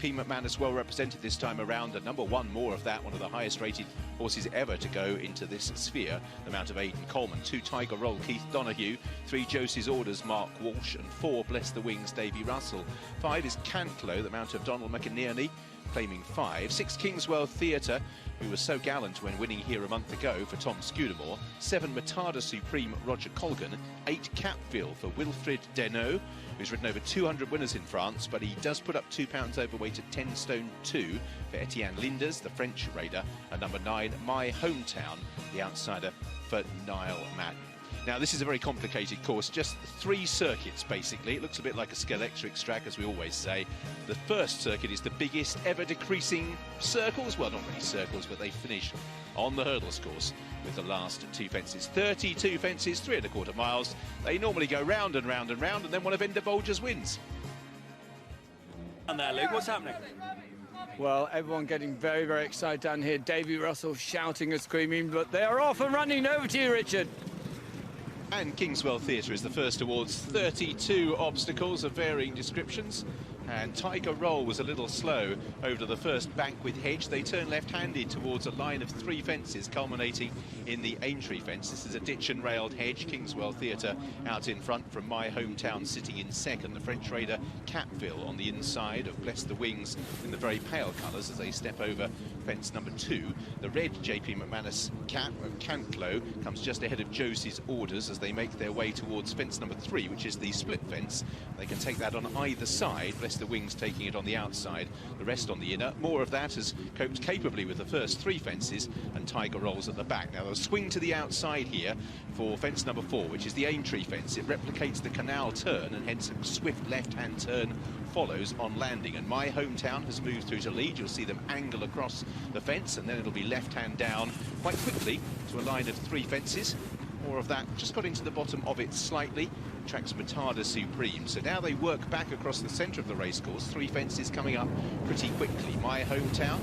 JP McManus well represented this time around. A number one more of that, one of the highest rated horses ever to go into this sphere, the Mount of Aidan Coleman. 2 Tiger Roll, Keith Donoghue. 3 Josies Orders, Mark Walsh. And 4 Bless the Wings, Davy Russell. 5 is Cantlow, the Mount of Donald McInerney, claiming 5. 6 Kingswell Theatre, who was so gallant when winning here a month ago for Tom Scudamore. 7 Matada Supreme, Roger Colgan. 8 Capville for Wilfrid Deneau, who's ridden over 200 winners in France, but he does put up 2 pounds overweight at 10 stone 2 for Etienne Linders, the French raider. And number 9, My Hometown, the outsider for Niall Madden. Now, this is a very complicated course, just 3 circuits, basically. It looks a bit like a Skeletrix track, as we always say. The first circuit is the biggest ever decreasing circles. Well, not really circles, but they finish on the hurdles course with the last 2 fences. 32 fences, 3 1/4 miles. They normally go round and round and round, and then one of Ender Bolger's wins. And there, Luke, what's happening? Well, everyone getting very, very excited down here. Davy Russell shouting and screaming, but they are off and running. Over to you, Richard. And Kingswell Theatre is the first towards 32 obstacles of varying descriptions. And Tiger Roll was a little slow over to the first Banquet hedge. They turn left-handed towards a line of 3 fences, culminating in the Aintree fence. This is a ditch and railed hedge. Kingswell Theatre out in front from My Hometown sitting in second. The French raider Capville on the inside of Bless the Wings in the very pale colours as they step over fence number 2. The red JP McManus cap of Cantlow comes just ahead of Josies Orders as they make their way towards fence number 3, which is the split fence. They can take that on either side. Bless the Wings taking it on the outside, the rest on the inner. More of that has coped capably with the first 3 fences, and Tiger Rolls at the back. Now they'll swing to the outside here for fence number 4, which is the Aintree fence. It replicates the canal turn, and hence a swift left-hand turn follows on landing. And My Hometown has moved through to lead. You'll see them angle across the fence, and then it'll be left-hand down quite quickly to a line of 3 fences. More of that, just got into the bottom of it slightly. Tracks Matada Supreme. So now they work back across the centre of the racecourse. 3 fences coming up pretty quickly. My Hometown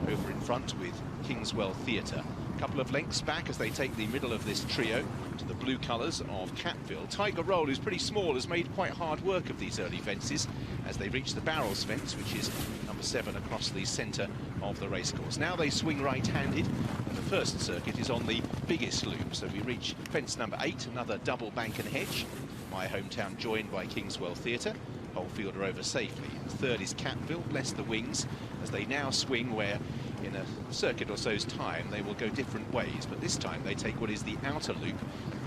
over in front with Kingswell Theatre. A couple of lengths back as they take the middle of this trio to the blue colours of Capville. Tiger Roll, who's pretty small, has made quite hard work of these early fences as they reach the Barrels fence, which is number 7 across the centre of the racecourse. Now they swing right-handed, and the first circuit is on the biggest loop. So we reach fence number 8, another double bank and hedge. My Hometown joined by Kingswell Theatre. Holefield are over safely. The third is Capville, Bless the Wings, as they now swing where in a circuit or so's time they will go different ways, but this time they take what is the outer loop,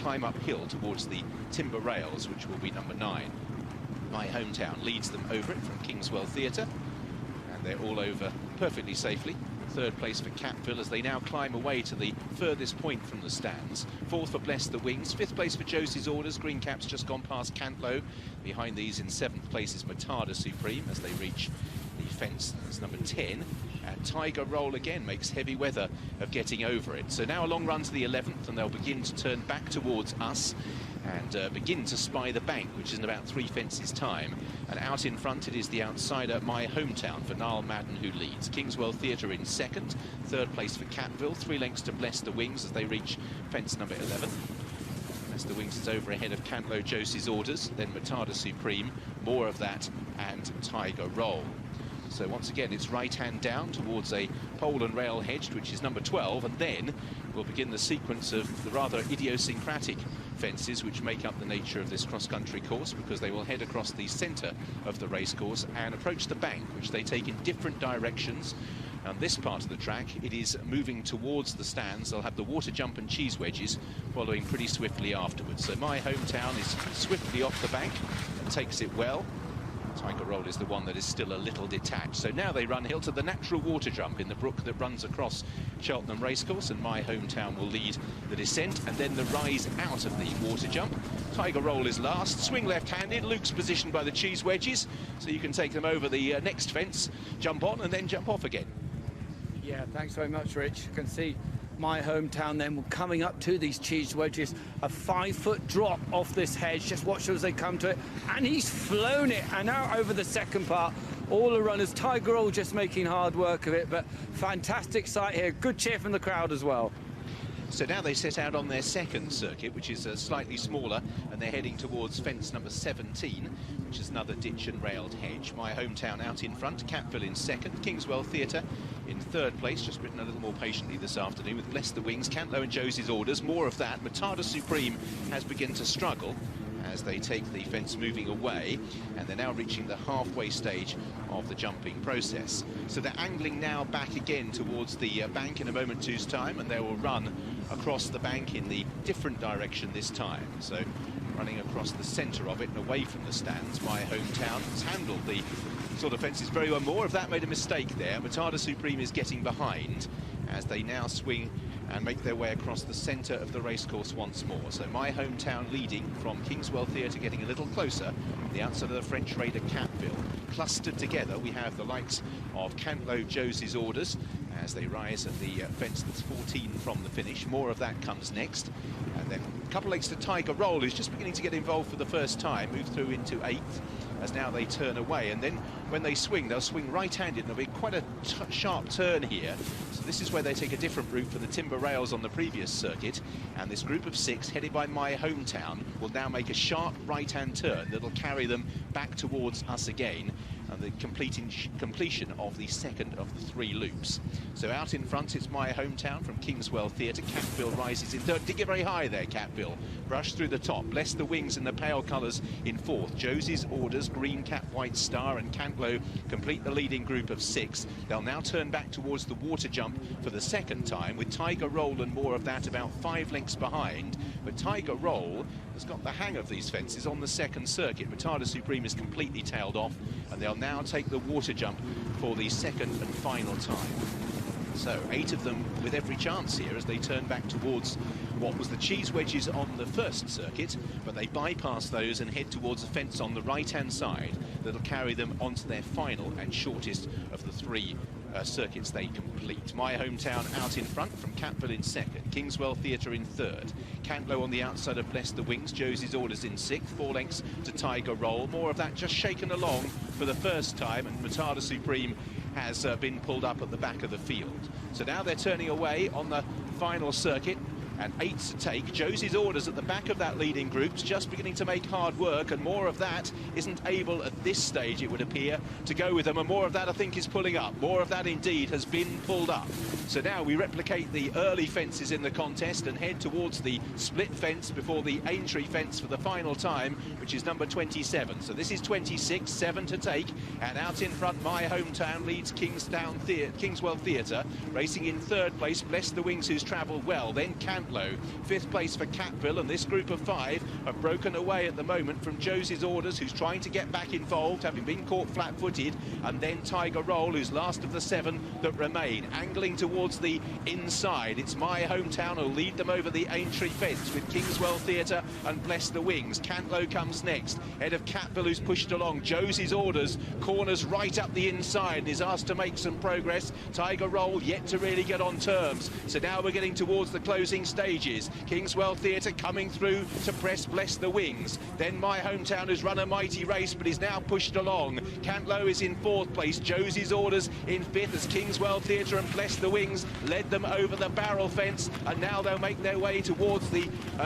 climb uphill towards the timber rails, which will be number 9. My Hometown leads them over it from Kingswell Theatre, and they're all over perfectly safely. 3rd place for Capville as they now climb away to the furthest point from the stands. 4th for Bless the Wings. 5th place for Josies Orders. Green Cap's just gone past Cantlow. Behind these in 7th place is Matada Supreme as they reach the fence. That's number 10. And Tiger Roll again makes heavy weather of getting over it. So now a long run to the 11th, and they'll begin to turn back towards us and begin to spy the bank, which is in about 3 fences time. And out in front it is the outsider My Hometown for Niall Madden who leads. Kingswell Theatre in 2nd, 3rd place for Capville, 3 lengths to Bless the Wings as they reach fence number 11. Bless the Wings is over ahead of Cantlow, Josies Orders, then Matada Supreme, more of that, and Tiger Roll. So once again, it's right-hand down towards a pole and rail hedge, which is number 12, and then we'll begin the sequence of the rather idiosyncratic fences which make up the nature of this cross-country course, because they will head across the centre of the racecourse and approach the bank, which they take in different directions. On this part of the track, it is moving towards the stands. They'll have the water jump and cheese wedges following pretty swiftly afterwards. So My Hometown is swiftly off the bank and takes it well. Tiger Roll is the one that is still a little detached. So now they run hill to the natural water jump in the brook that runs across Cheltenham Racecourse, and My Hometown will lead the descent and then the rise out of the water jump. Tiger Roll is last, swing left-handed. Luke's positioned by the cheese wedges, so you can take them over the next fence, jump on and then jump off again. Yeah, thanks very much, Rich. You can see My Hometown then coming up to these cheese wedges, a 5-foot drop off this hedge. Just watch as they come to it, and he's flown it. And now over the second part, all the runners. Tiger Roll just making hard work of it, but fantastic sight here. Good cheer from the crowd as well. So now they set out on their second circuit, which is slightly smaller, and they're heading towards fence number 17, which is another ditch and railed hedge. My Hometown out in front, Capville in second, Kingswell Theatre in third place, just ridden a little more patiently this afternoon with Bless the Wings, Cantlow and Josies Orders. More of that. Matada Supreme has begun to struggle as they take the fence moving away, and they're now reaching the halfway stage of the jumping process. So they're angling now back again towards the bank in a moment two's time, and they will run across the bank in the different direction this time. So running across the centre of it and away from the stands. My Hometown has handled the sort of fences very well. More of that made a mistake there. Matada Supreme is getting behind as they now swing and make their way across the centre of the racecourse once more. So My Hometown leading from Kingswell Theatre, getting a little closer. The outside of the French raider Capville. Clustered together, we have the likes of Cantlow, Josies Orders, as they rise at the fence that's 14 from the finish. More of that comes next. And then a couple legs to Tiger Roll, who's just beginning to get involved for the first time, move through into 8th, as now they turn away. And then when they swing, they'll swing right-handed, and there'll be quite a sharp turn here. So this is where they take a different route from the timber rails on the previous circuit. And this group of 6, headed by My Hometown, will now make a sharp right-hand turn that'll carry them back towards us again, and the completion of the second of the 3 loops. So out in front, it's My Hometown from Kingswell Theatre. Capville rises in third. Did get very high there, Capville. Brush through the top. Bless the Wings in the pale colours in fourth. Josies Orders, Green Cap, White Star, and Cantlow complete the leading group of 6. They'll now turn back towards the water jump for the second time, with Tiger Roll and More of That about 5 lengths behind. But Tiger Roll has got the hang of these fences on the second circuit. Matada Supreme is completely tailed off, and they'll now take the water jump for the second and final time. So 8 of them with every chance here as they turn back towards what was the cheese wedges on the first circuit, but they bypass those and head towards a fence on the right-hand side that'll carry them onto their final and shortest of the 3 circuits they complete. My Hometown out in front from Capville in second, Kingswell Theatre in third, Cantlow on the outside of Bless the Wings, Josies Orders in 6th, 4 lengths to Tiger Roll. More of that just shaken along for the first time, and Matada Supreme has been pulled up at the back of the field. So now they're turning away on the final circuit, and 8 to take. Josies Orders at the back of that leading group's just beginning to make hard work, and More of That isn't able at this stage, it would appear, to go with them, and More of That I think is pulling up. More of That indeed has been pulled up. So now we replicate the early fences in the contest and head towards the split fence before the Aintree fence for the final time, which is number 27. So this is 26, 7 to take, and out in front My Hometown leads Kingswell Theatre, racing in third place Bless the Wings, who's travelled well, then Cantlow. 5th place for Capville, and this group of 5 have broken away at the moment from Josies Orders, who's trying to get back involved, having been caught flat-footed, and then Tiger Roll, who's last of the 7 that remain, angling towards the inside. It's My Hometown who'll lead them over the Aintree fence with Kingswell Theatre and Bless the Wings. Cantlow comes next, head of Capville, who's pushed along. Josies Orders corners right up the inside and is asked to make some progress. Tiger Roll yet to really get on terms. So now we're getting towards the closing stages. Kingswell Theatre coming through to press Bless the Wings. Then My Hometown has run a mighty race but is now pushed along. Cantlow is in 4th place. Josies Orders in 5th as Kingswell Theatre and Bless the Wings led them over the barrel fence, and now they'll make their way towards the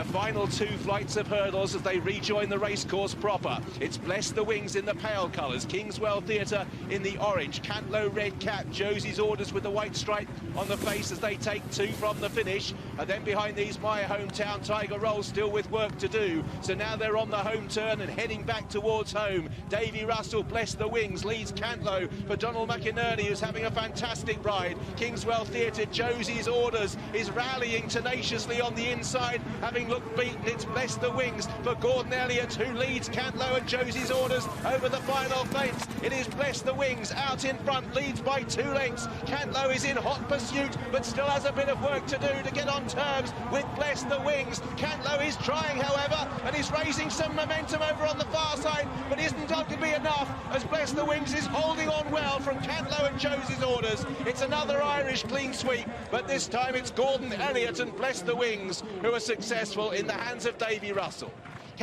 final 2 flights of hurdles as they rejoin the racecourse proper. It's Bless the Wings in the pale colours, Kingswell Theatre in the orange, Cantlow red cap, Josies Orders with the white stripe on the face as they take 2 from the finish, and then behind these My Hometown, Tiger Roll still with work to do. So now they're on the home turn and heading back towards home. Davy Russell, Bless the Wings, leads Cantlow for Donald McInerney, who's having a fantastic ride. Kingswell Theatre, Josies Orders is rallying tenaciously on the inside, having looked beaten. It's Bless the Wings for Gordon Elliott, who leads Cantlow and Josies Orders over the final fence. It is Bless the Wings out in front, leads by 2 lengths. Cantlow is in hot pursuit, but still has a bit of work to do to get on terms with Bless the Wings. Cantlow is trying, however, and is raising some momentum over on the far side, but isn't going to be enough as Bless the Wings is holding on well from Cantlow and Josies Orders. It's another Irish clean sweep, but this time it's Gordon Elliott and Bless the Wings who are successful in the hands of Davy Russell.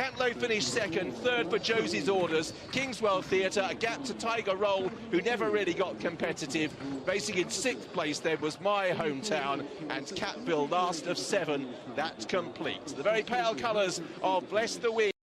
Cantlow finished second, third for Josies Orders. Kingswell Theatre, a gap to Tiger Roll, who never really got competitive. Racing in 6th place then was My Hometown, and Catville last of 7. That's complete. The very pale colours of Bless the Wind.